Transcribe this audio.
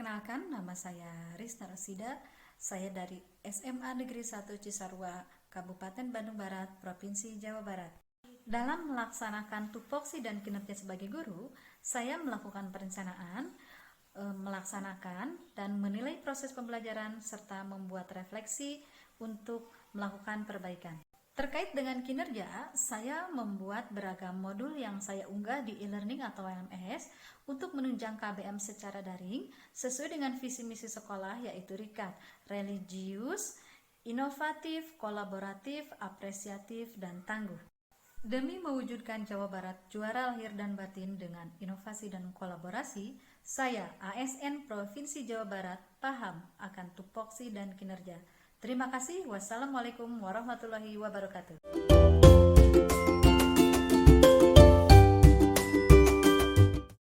Perkenalkan, nama saya Risna Rosida. Saya dari SMA Negeri 1 Cisarua, Kabupaten Bandung Barat, Provinsi Jawa Barat. Dalam melaksanakan tupoksi dan kinerja sebagai guru, saya melakukan perencanaan, melaksanakan dan menilai proses pembelajaran serta membuat refleksi untuk melakukan perbaikan. Terkait dengan kinerja, saya membuat beragam modul yang saya unggah di e-learning atau LMS untuk menunjang KBM secara daring sesuai dengan visi misi sekolah, yaitu RIKAT, religius, inovatif, kolaboratif, apresiatif, dan tangguh. Demi mewujudkan Jawa Barat juara lahir dan batin dengan inovasi dan kolaborasi, saya ASN Provinsi Jawa Barat paham akan tupoksi dan kinerja. Terima kasih. Wassalamualaikum warahmatullahi wabarakatuh.